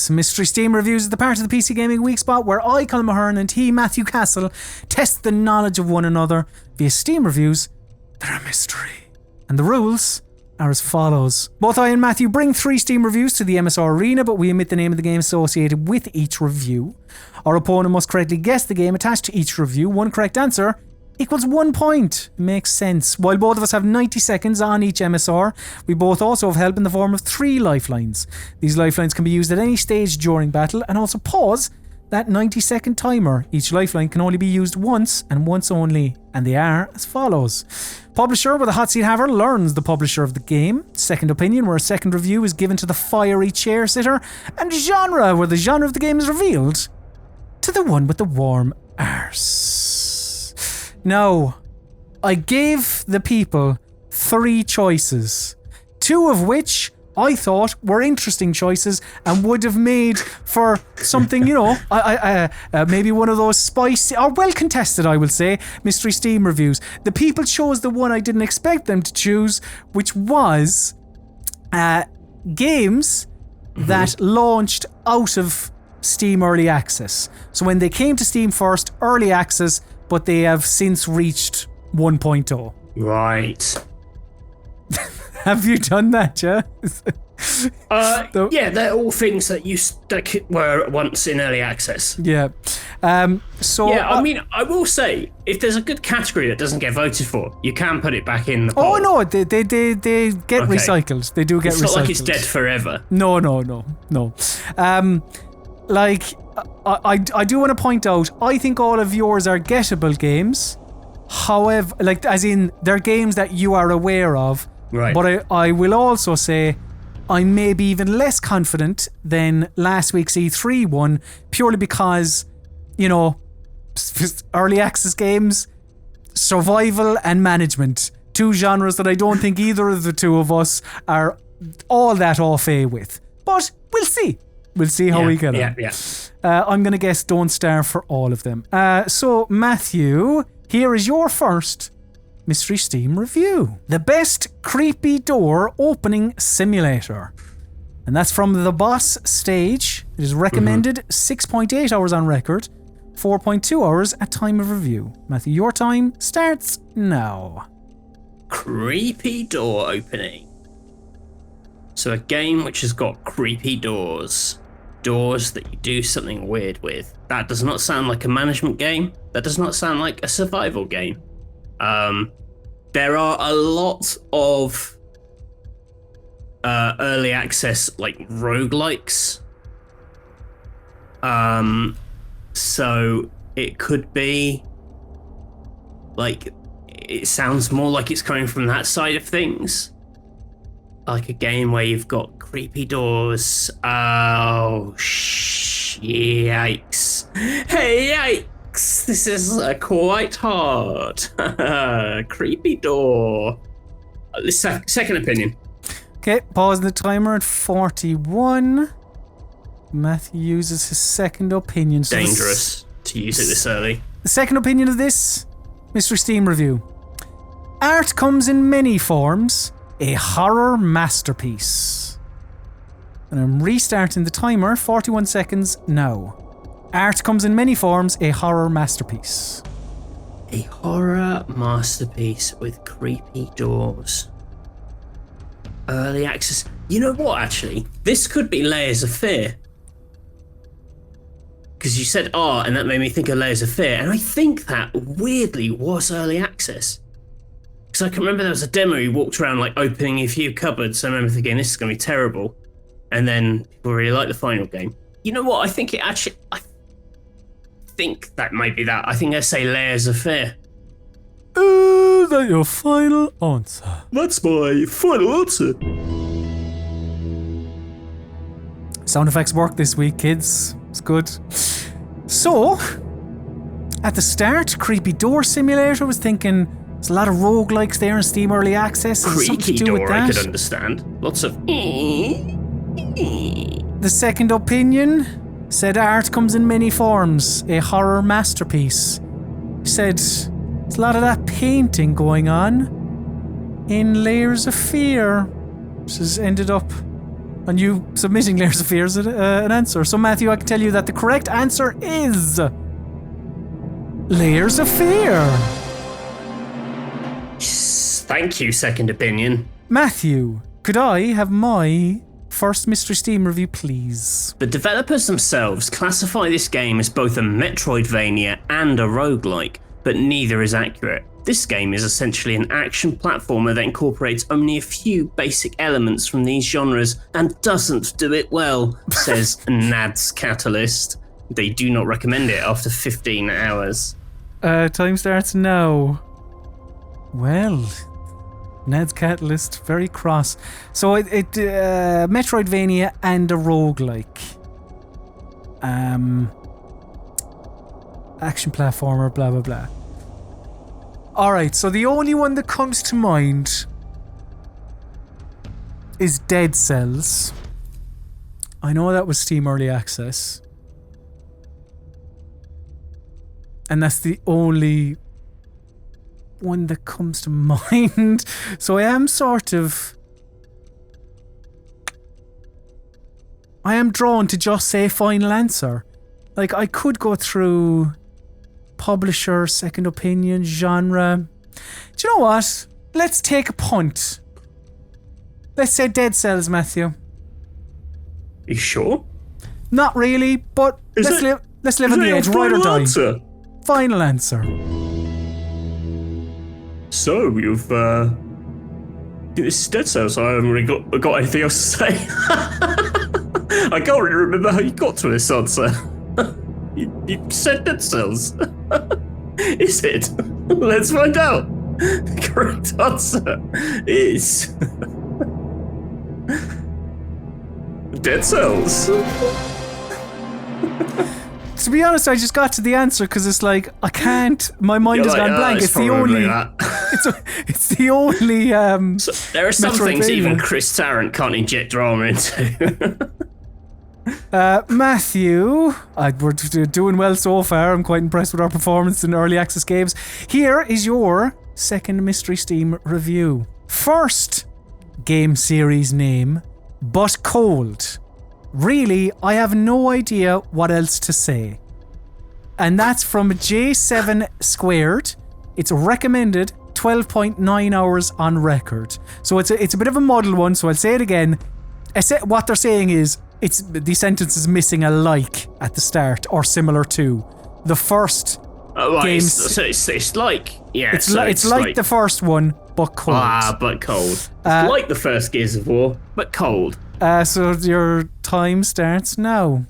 Yes, Mystery Steam Reviews is the part of the PC Gaming Weekspot where I, Colm Ahern, and he, Matthew Castle, test the knowledge of one another via Steam reviews that are mystery. And the rules are as follows. Both I and Matthew bring 3 Steam reviews to the MSR arena, but we omit the name of the game associated with each review. Our opponent must correctly guess the game attached to each review. One correct answer equals 1 point. Makes sense. While both of us have 90 seconds on each MSR, we both also have help in the form of 3 lifelines. These lifelines can be used at any stage during battle and also pause that 90-second timer. Each lifeline can only be used once and once only, and they are as follows. Publisher, where the hot seat haver learns the publisher of the game. Second opinion, where a second review is given to the fiery chair sitter. And genre, where the genre of the game is revealed to the one with the warm arse. Now, I gave the people 3 choices, 2 of which I thought were interesting choices and would have made for something, you know, maybe one of those spicy, or well contested, I will say, Mystery Steam reviews. The people chose the one I didn't expect them to choose, which was games that launched out of Steam Early Access. So when they came to Steam first, Early Access, but they have since reached 1.0. Right. Have you done that, yeah? Yeah, they're all things that were once in early access. Yeah. So yeah, I mean, I will say, if there's a good category that doesn't get voted for, you can put it back in the poll. Oh no, they get recycled. They do get recycled. It's not like it's dead forever. No. Like, I do want to point out, I think all of yours are gettable games. However, like, as in, they're games that you are aware of. Right. But I will also say I'm maybe even less confident than last week's E3 one, purely because, you know, early access games, survival and management, 2 genres that I don't think either of the 2 of us are all that au fait with. But we'll see. We'll see how we get on. Yeah. I'm going to guess Don't Starve for all of them. So, Matthew, here is your first Mystery Steam review. The best creepy door opening simulator. And that's from The Boss Stage. It is recommended 6.8 hours on record, 4.2 hours at time of review. Matthew, your time starts now. Creepy door opening. So a game which has got creepy doors. Doors that you do something weird with. That does not sound like a management game. That does not sound like a survival game. There are a lot of early access, like, roguelikes. So it could be, like, it sounds more like it's coming from that side of things. Like a game where you've got creepy doors. Oh, yikes. Hey, yikes. This is quite hard. Creepy door. Second opinion. Okay, pause the timer at 41. Matthew uses his second opinion. So dangerous to use it this early. The second opinion of this Mystery Steam review. Art comes in many forms. A horror masterpiece. And I'm restarting the timer, 41 seconds now. Art comes in many forms, a horror masterpiece. A horror masterpiece with creepy doors. Early access. You know what, actually? This could be Layers of Fear. Because you said art, and that made me think of Layers of Fear, and I think that weirdly was early access. Because I can remember there was a demo, you walked around like opening a few cupboards, and I remember thinking, this is going to be terrible. And then people really liked the final game. You know what, I think it actually, I think that might be that. I think I say Layers of Fear. Is that your final answer? That's my final answer. Sound effects work this week, kids. It's good. So, at the start, Creepy Door Simulator was thinking, there's a lot of roguelikes there in Steam Early Access. Creaky door, I could understand. Lots of... The second opinion said art comes in many forms. A horror masterpiece. Said there's a lot of that painting going on in Layers of Fear. Which has ended up on you submitting Layers of Fear as an answer. So, Matthew, I can tell you that the correct answer is Layers of Fear. Thank you, second opinion. Matthew, could I have my first Mystery Steam review, please? The developers themselves classify this game as both a Metroidvania and a roguelike, but neither is accurate. This game is essentially an action platformer that incorporates only a few basic elements from these genres and doesn't do it well, says Nad's Catalyst. They do not recommend it after 15 hours. Time starts now. Well, Ned's Catalyst, very cross. So it Metroidvania and a roguelike. Action platformer, blah blah blah. Alright, so the only one that comes to mind is Dead Cells. I know that was Steam Early Access. And that's the only one that comes to mind. So I am drawn to just say final answer. Like, I could go through publisher, second opinion, genre. Do you know what? Let's take a punt. Let's say Dead Cells, Matthew. You sure? Not really, but let's live on the edge. Right or die. Answer? Final answer. So, you've, this is Dead Cells, I haven't really got anything else to say. I can't really remember how you got to this answer. You said Dead Cells. Is it? Let's find out. The correct answer is... Dead Cells. To be honest, I just got to the answer because it's like, I can't, my mind has gone blank. It's the only, it's the only, so there are some things even Chris Tarrant can't inject drama into. Matthew, we're doing well so far. I'm quite impressed with our performance in early access games. Here is your second Mystery Steam review. First game series name, but cold. Really, I have no idea what else to say. And that's from J7 Squared. It's recommended 12.9 hours on record. So it's a bit of a muddle one, so I'll say it again. What they're saying is, the sentence is missing a like at the start, or similar to. The first game... So it's like... Yeah, it's like the first one, but cold. But cold. It's like the first Gears of War, but cold. So your time starts now.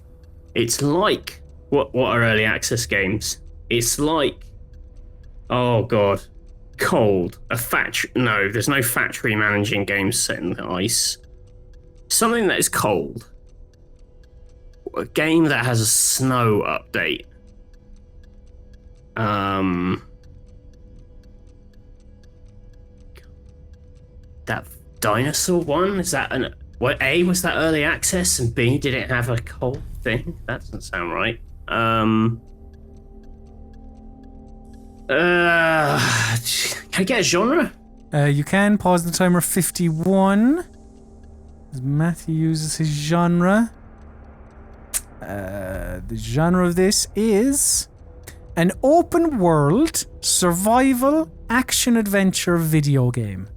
It's like... What are early access games? It's like... Oh, God. Cold. A factory... No, there's no factory managing games set in the ice. Something that is cold. A game that has a snow update. That dinosaur one? Is that an... What, A, was that early access, and B, did it have a cold thing? That doesn't sound right. Can I get a genre? You can pause the timer 51. As Matthew uses his genre. The genre of this is an open world survival action adventure video game.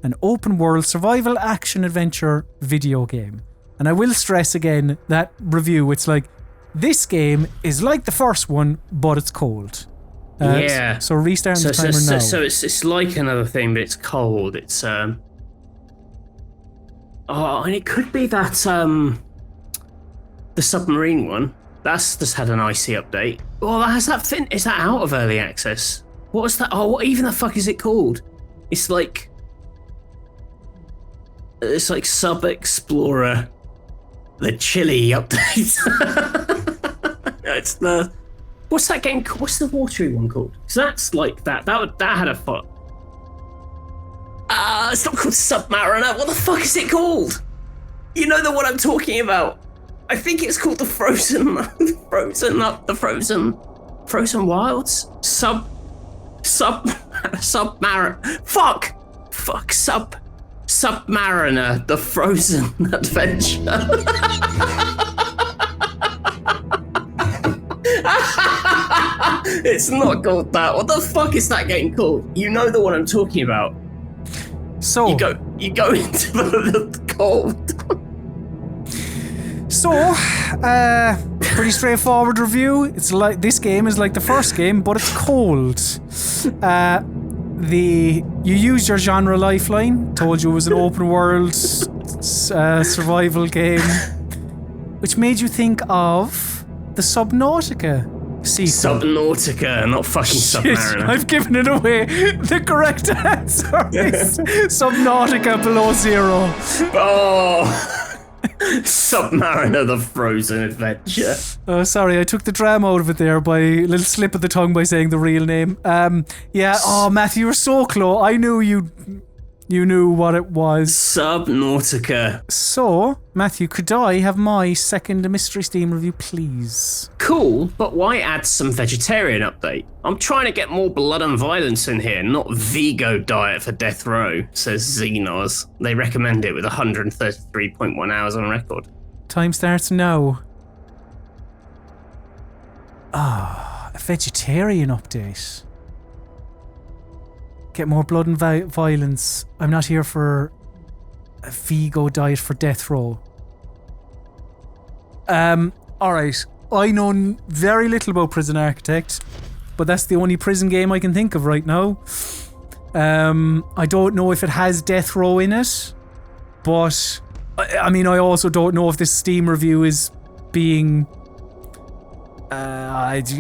An open world survival action adventure video game. And I will stress again that review, it's like, this game is like the first one, but it's cold. Yeah. So restarting the timer now. So it's like another thing, but it's cold. It's Oh, and it could be that the submarine one. That's just had an icy update. Well, has that is that out of early access? What was that? Oh, what even the fuck is it called? It's like Sub Explorer, the Chili update. It's the... What's that game called? What's the watery one called? So that's like that. That had a fuck. It's not called Submariner. What the fuck is it called? You know the one I'm talking about. I think it's called the Frozen Wilds. Submariner. Fuck. Submariner, the Frozen Adventure. It's not called that. What the fuck is that game called? You know the one I'm talking about. So you go into the cold. So, pretty straightforward review. It's like this game is like the first game, but it's cold. You used your genre lifeline. Told you it was an open world survival game, which made you think of the Subnautica sequel. Subnautica, not fucking Submariner. I've given it away. The correct answer is Subnautica Below Zero. Oh. Submariner, the Frozen Adventure. Oh, sorry, I took the drama out of it there by a little slip of the tongue by saying the real name. Yeah. Oh, Matthew, you were so close. I knew you knew what it was. Subnautica. So, Matthew, could I have my second Mystery Steam review, please? Cool, but why add some vegetarian update? I'm trying to get more blood and violence in here, not Vigo diet for death row, says Xenos. They recommend it with 133.1 hours on record. Time starts now. A vegetarian update. Get more blood and violence. I'm not here for a Vigo diet for death row. Alright. I know very little about Prison Architect, but that's the only prison game I can think of right now. I don't know if it has death row in it, but I mean, I also don't know if this Steam review is being like,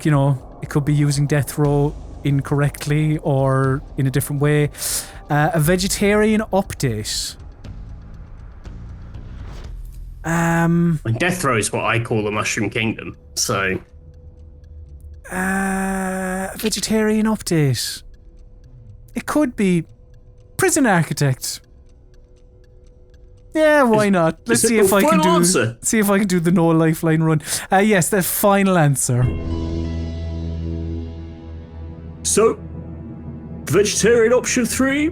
you know, it could be using death row incorrectly or in a different way. A vegetarian update. And death row is what I call the Mushroom Kingdom, so vegetarian update. It could be Prison Architect. Yeah, why not? Let's see if I can do the no lifeline run. Yes, the final answer. So, vegetarian option 3,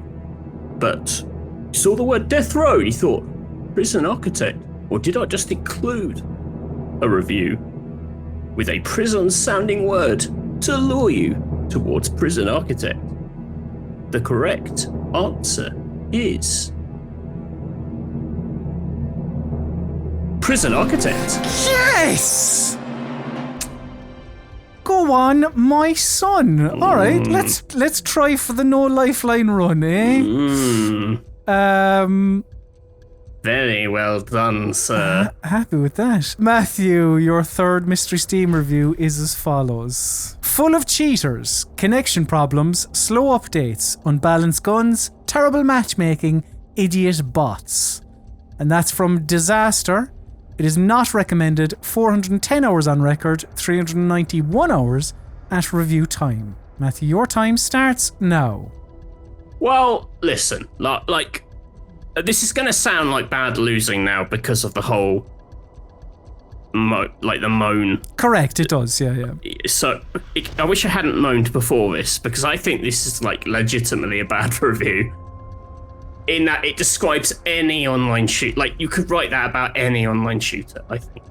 but you saw the word death row and you thought, Prison Architect, or did I just include a review with a prison-sounding word to lure you towards Prison Architect? The correct answer is Prison Architect. Yes! Go on, my son. All right, let's try for the no lifeline run, eh? Very well done, sir. Happy with that. Matthew, your third Mystery Steam review is as follows. Full of cheaters, connection problems, slow updates, unbalanced guns, terrible matchmaking, idiot bots. And that's from Disaster. It is not recommended. 410 hours on record, 391 hours at review time. Matthew, your time starts now. Well, listen, like this is going to sound like bad losing now because of the whole the moan. Correct, it does, yeah. So, I wish I hadn't moaned before this, because I think this is like legitimately a bad review. In that it describes any online shoot. Like, you could write that about any online shooter, I think.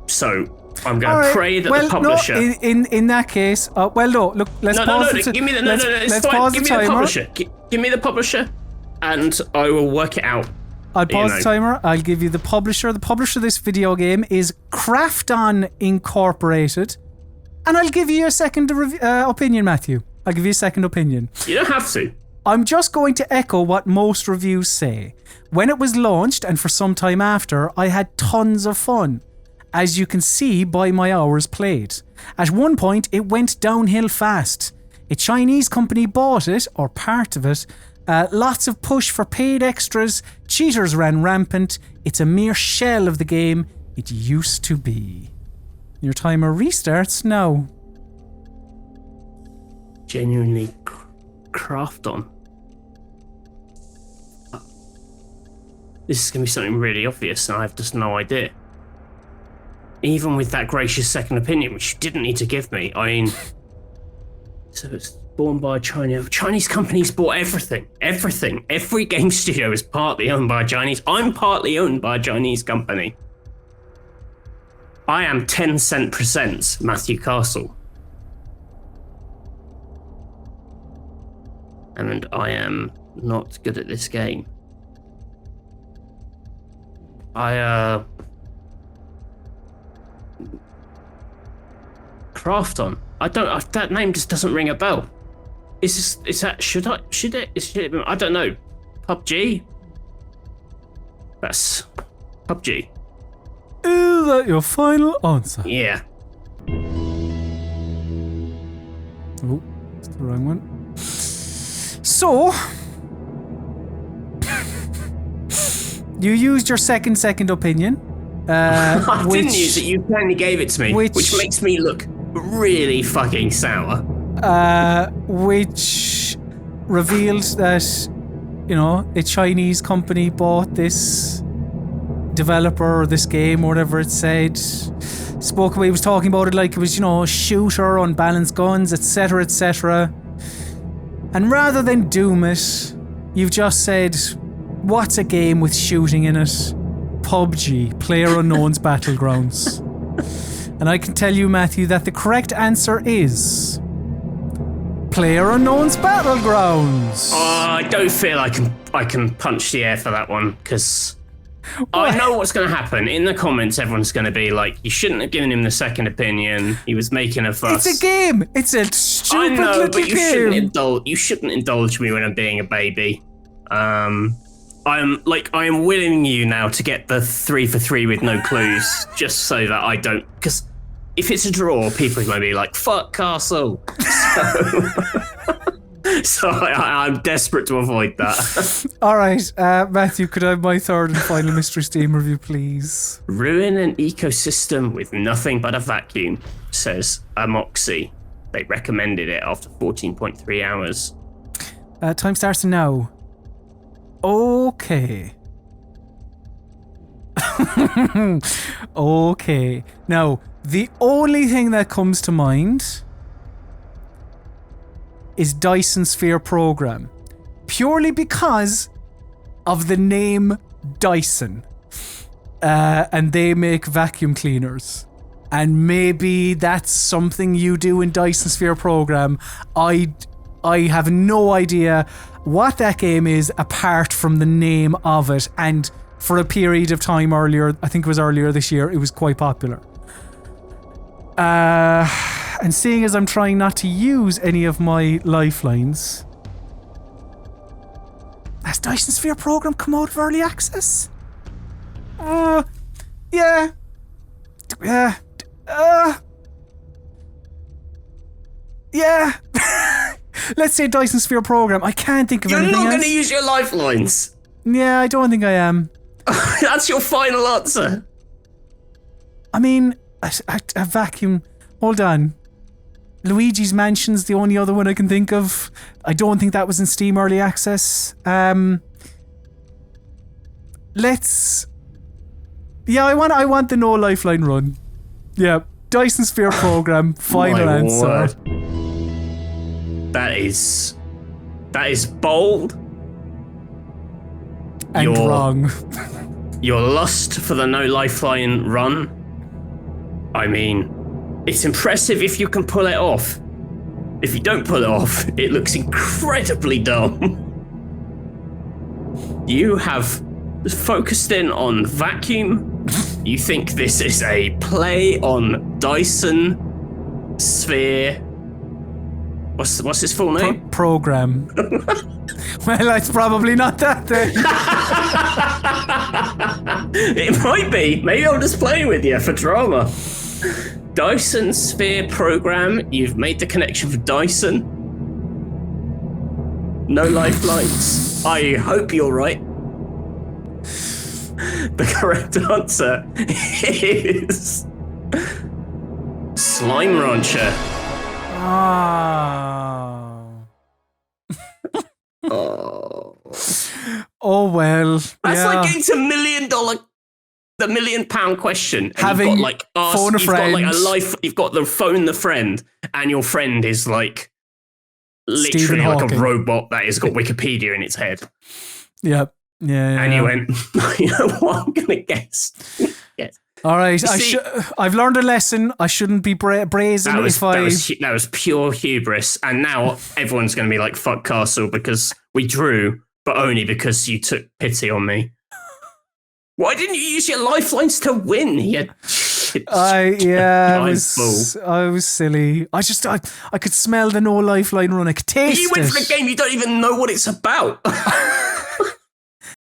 So, I'm going to pray that the publisher... No, in that case... let's pause the give me the... Let's pause the timer. Give me the publisher, and I will work it out. I'll pause the timer. I'll give you the publisher. The publisher of this video game is Crafton Incorporated. And I'll give you a second opinion, Matthew. I'll give you a second opinion. You don't have to. I'm just going to echo what most reviews say. When it was launched, and for some time after, I had tons of fun. As you can see by my hours played. At one point, it went downhill fast. A Chinese company bought it, or part of it. Lots of push for paid extras. Cheaters ran rampant. It's a mere shell of the game it used to be. Your timer restarts now. Genuinely craft on. This is going to be something really obvious, and I have just no idea. Even with that gracious second opinion, which you didn't need to give me, I mean... So it's Born by China. Chinese companies bought everything. Everything. Every game studio is partly owned by Chinese. I'm partly owned by a Chinese company. I am 10% presents Matthew Castle. And I am not good at this game. Crafton. That name just doesn't ring a bell. Should it, I don't know. PUBG? That's PUBG. Is that your final answer? Yeah. Oh, that's the wrong one. So, you used your second opinion. I didn't use it, you kindly gave it to me, which makes me look really fucking sour. Which revealed that, a Chinese company bought this developer or this game or whatever it said. Spoke away, was talking about it like it was, shooter, unbalanced guns, etc., etc. And rather than doom it, you've just said, what's a game with shooting in it? PUBG, PlayerUnknown's Battlegrounds. And I can tell you, Matthew, that the correct answer is PlayerUnknown's Battlegrounds. Oh, I don't feel I can punch the air for that one, because I know what's going to happen. In the comments, everyone's going to be like, you shouldn't have given him the second opinion. He was making a fuss. It's a game. It's a stupid little game. I know, but you shouldn't indulge me when I'm being a baby. I am willing you now to get the 3 for 3 with no clues, just so that I don't, because if it's a draw, people are going to be like, fuck Castle. So I'm desperate to avoid that. All right, Matthew, could I have my third and final Mystery Steam review, please? Ruin an ecosystem with nothing but a vacuum, says Amoxie. They recommended it after 14.3 hours. Time starts now. Okay. Okay. Now, the only thing that comes to mind is Dyson Sphere Program. Purely because of the name Dyson. And they make vacuum cleaners. And maybe that's something you do in Dyson Sphere Program. I have no idea what that game is apart from the name of it. And for a period of time earlier, I think it was earlier this year, it was quite popular. And seeing as I'm trying not to use any of my lifelines, has Dyson Sphere Program come out of early access? Yeah. Yeah. Let's say Dyson Sphere Program. I can't think of anything else. You're not going to use your lifelines. Yeah, I don't think I am. That's your final answer. I mean, a vacuum. Hold on. Luigi's Mansion's the only other one I can think of. I don't think that was in Steam Early Access. Let's... Yeah, I want the no lifeline run. Yeah, Dyson Sphere Program, final answer. Word. That is bold. And wrong. Your lust for the no lifeline run. I mean, it's impressive if you can pull it off. If you don't pull it off, it looks incredibly dumb. You have focused in on vacuum. You think this is a play on Dyson Sphere. What's his full name? Program. Well, it's probably not that then. It might be. Maybe I'm just playing with you for drama. Dyson Sphere Program. You've made the connection for Dyson. No lifelines. I hope you're right. The correct answer is Slime Rancher. Oh. Oh well. That's like getting to the £1 million question. And having you've got like phone a friend. Got like a life. You've got the phone the friend, and your friend is like literally like Hawking. a robot that has got Wikipedia in its head. Yep. Yeah. And you went, you know what? I'm going to guess. Yes. All right. I've learned a lesson. I shouldn't be brazen that was pure hubris. And now everyone's going to be like, fuck Castle, because we drew, but only because you took pity on me. Why didn't you use your lifelines to win? I was silly. I could smell the no lifeline run. I could taste it. You went for the game. You don't even know what it's about.